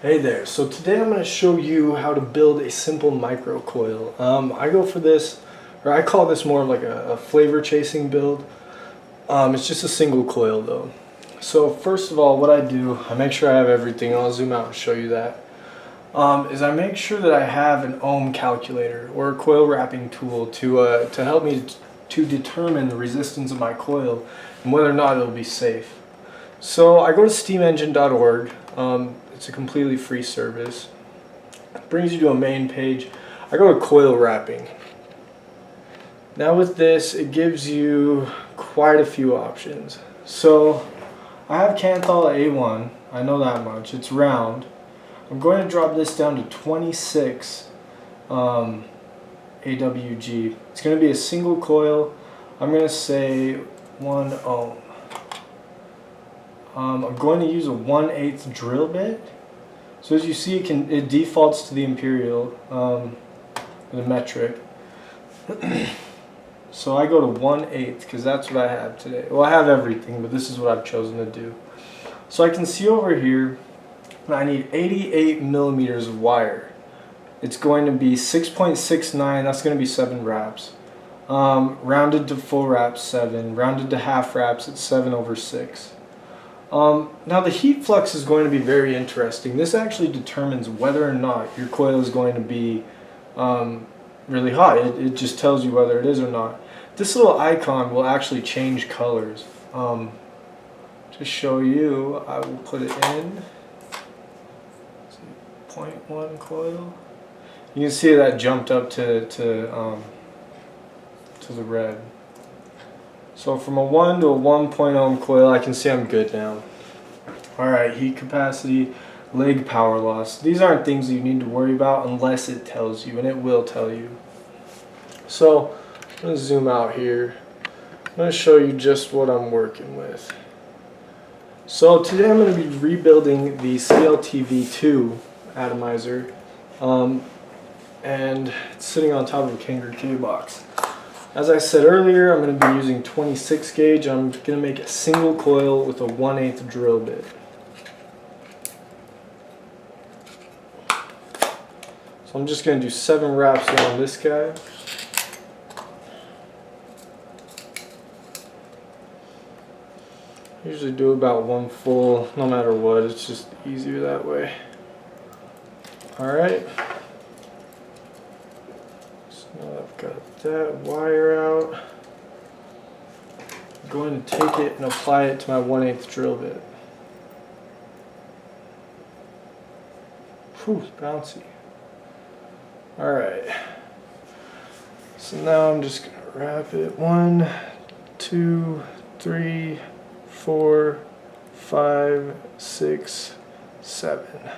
Hey there, so today I'm going to show you how to build a simple micro coil. I go for this, or I call this more like a flavor chasing build. It's just a single coil though. So first of all, what I do, I make sure I have everything. I'll zoom out and show you that. Is I make sure that I have an ohm calculator or a coil wrapping tool to help me to determine the resistance of my coil and whether or not it'll be safe. So I go to steamengine.org. It's a completely free service. It brings you to a main page. I go to coil wrapping. Now with this, it gives you quite a few options. So I have Canthal A1. I know that much. It's round. I'm going to drop this down to 26 AWG. It's going to be a single coil. I'm going to say 1 ohm. I'm going to use a 1/8 drill bit. So as you see, it defaults to the imperial, the metric. So I go to 1/8 because that's what I have today. Well, I have everything, but this is what I've chosen to do. So I can see over here I need 88 millimeters of wire. It's going to be 6.69. That's going to be 7 wraps. Rounded to full wraps 7. Rounded to half wraps at 7/6. Now the heat flux is going to be very interesting. This actually determines whether or not your coil is going to be really hot. It just tells you whether it is or not. This little icon will actually change colors. To show you, I will put it in 0.1 coil. You can see that jumped up to the red. So from a 1 to a 1 ohm coil, I can see I'm good now. Alright, heat capacity, leg power loss. These aren't things that you need to worry about unless it tells you, and it will tell you. So I'm going to zoom out here. I'm going to show you just what I'm working with. So today I'm going to be rebuilding the CLTV2 atomizer, and it's sitting on top of a Kangaroo K box. As I said earlier, I'm going to be using 26 gauge. I'm going to make a single coil with a 1/8 drill bit. So I'm just going to do 7 wraps on this guy. I usually do about 1 full, no matter what. It's just easier that way. Alright. Now I've got that wire out. I'm going to take it and apply it to my 1/8 drill bit. Whew, bouncy. Alright. So now I'm just going to wrap it. 1, 2, 3, 4, 5, 6, 7.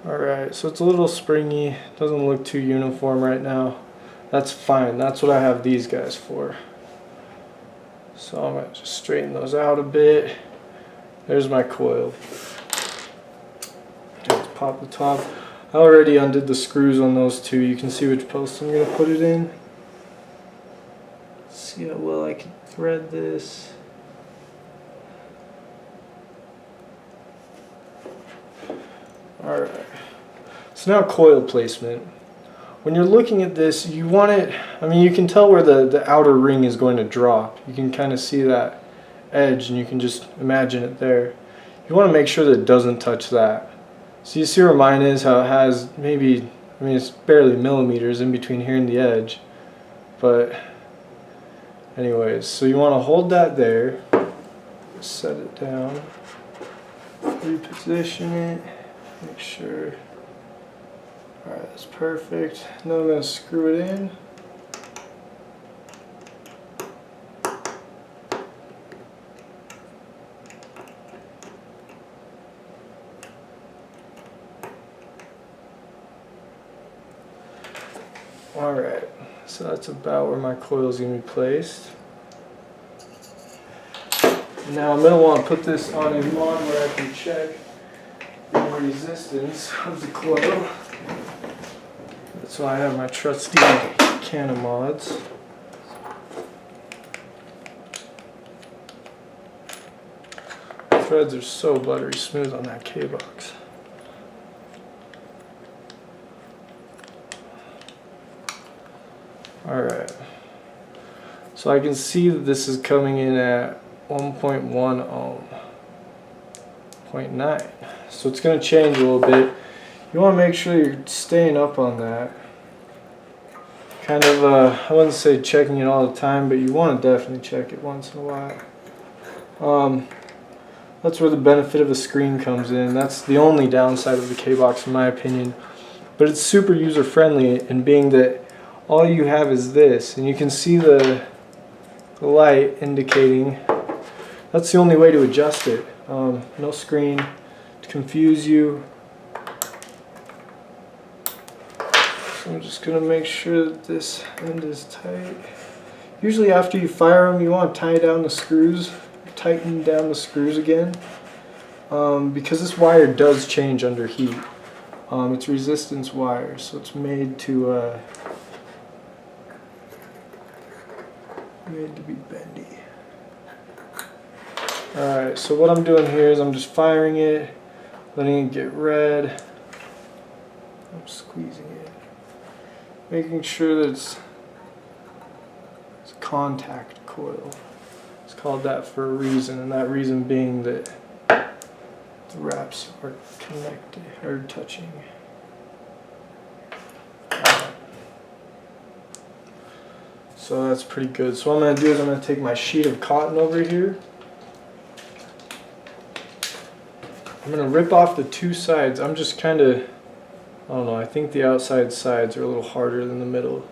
Alright, so it's a little springy, doesn't look too uniform right now. That's fine, that's what I have these guys for. So I'm going to just straighten those out a bit. There's my coil. Let's pop the top. I already undid the screws on those two. You can see which post I'm going to put it in. Let's see how well I can thread this. Alright, so now coil placement. When you're looking at this, you want it, I mean you can tell where the outer ring is going to drop. You can kind of see that edge and you can just imagine it there. You want to make sure that it doesn't touch that. So you see where mine is, how it has maybe, I mean it's barely millimeters in between here and the edge. But anyways, so you want to hold that there, set it down, reposition it. Make sure. Alright, that's perfect. Now I'm going to screw it in. Alright, so that's about where my coil is going to be placed. Now I'm going to want to put this on a mod where I can check the resistance of the coil. That's why I have my trusty can of mods. threads are so buttery smooth on that K-box. Alright, so I can see that this is coming in at 1.1 ohm, 0.9. So it's going to change a little bit. You want to make sure you're staying up on that. Kind of, I wouldn't say checking it all the time, but you want to definitely check it once in a while. That's where the benefit of a screen comes in. That's the only downside of the K-box in my opinion. But it's super user friendly in being that all you have is this, and you can see the light indicating. That's the only way to adjust it. No screen to confuse you. So I'm just going to make sure that this end is tight. Usually after you fire them, you want to tie down the screws, tighten down the screws again, because this wire does change under heat. It's resistance wire, so it's made to be bendy. Alright, so what I'm doing here is I'm just firing it, letting it get red. I'm squeezing it, making sure that it's a contact coil. It's called that for a reason, and that reason being that the wraps are connected or touching. So that's pretty good. So what I'm going to do is I'm going to take my sheet of cotton over here. I'm going to rip off the two sides. I'm just kind of, I don't know, I think the outside sides are a little harder than the middle.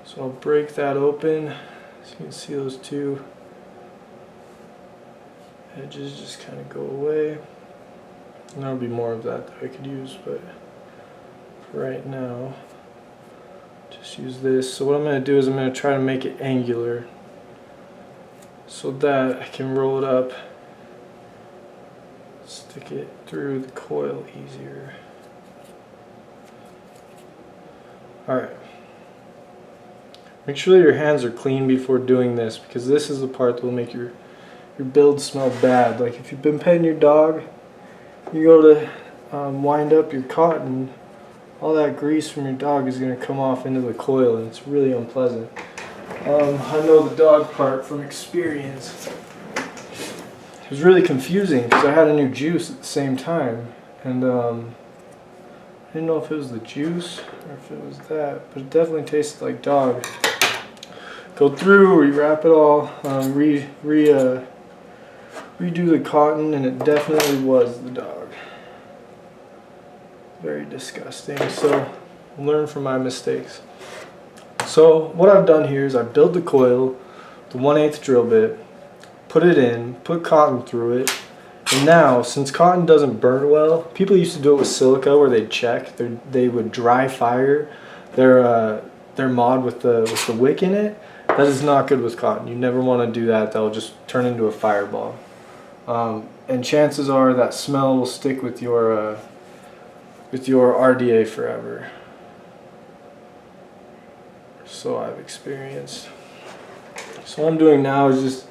So I'll break that open. So you can see those two edges just kind of go away. And there'll be more of that I could use, but for right now, just use this. So what I'm going to do is I'm going to try to make it angular so that I can roll it up, stick it through the coil easier. Alright. Make sure that your hands are clean before doing this, because this is the part that will make your build smell bad. Like if you've been petting your dog, you go to wind up your cotton, all that grease from your dog is going to come off into the coil, and it's really unpleasant. I know the dog part from experience. It was really confusing because I had a new juice at the same time, and I didn't know if it was the juice or if it was that, but it definitely tasted like dog. Go through, rewrap it all, redo the cotton, and it definitely was the dog. Very disgusting. So learn from my mistakes. So what I've done here is I've built the coil, the 1/8 drill bit, put it in, put cotton through it, and now since cotton doesn't burn well, people used to do it with silica where they'd check. They would dry fire their mod with the wick in it. That is not good with cotton. You never want to do that. That'll just turn into a fireball. And chances are that smell will stick with your RDA forever. So I've experienced. So what I'm doing now is just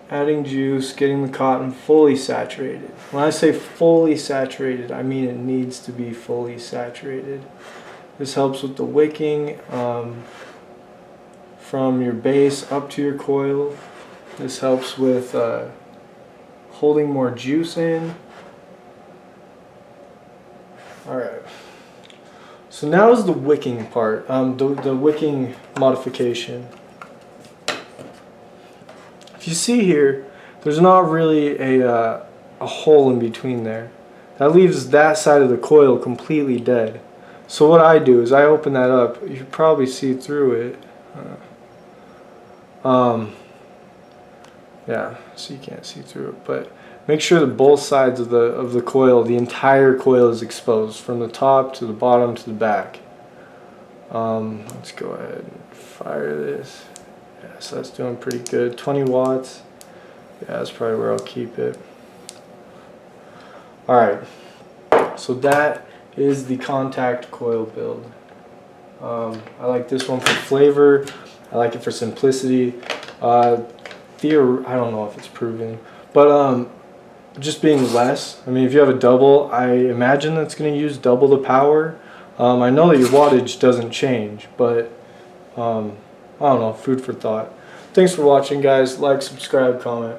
adding juice, getting the cotton fully saturated. When I say fully saturated, I mean it needs to be fully saturated. This helps with the wicking from your base up to your coil. This helps with holding more juice in. Alright, so now is the wicking part, the wicking modification. If you see here, there's not really a hole in between there. That leaves that side of the coil completely dead. So what I do is I open that up. You can probably see through it. Yeah, so you can't see through it, but make sure that both sides of the coil, the entire coil, is exposed from the top to the bottom to the back. Let's go ahead and fire this. Yeah, so that's doing pretty good. 20 watts. Yeah, that's probably where I'll keep it. Alright, so that is the contact coil build. I like this one for flavor. I like it for simplicity. I don't know if it's proven, But just being less. I mean, if you have a double, I imagine that's going to use double the power. I know that your wattage doesn't change, but I don't know, food for thought. Thanks for watching, guys. Like, subscribe, comment.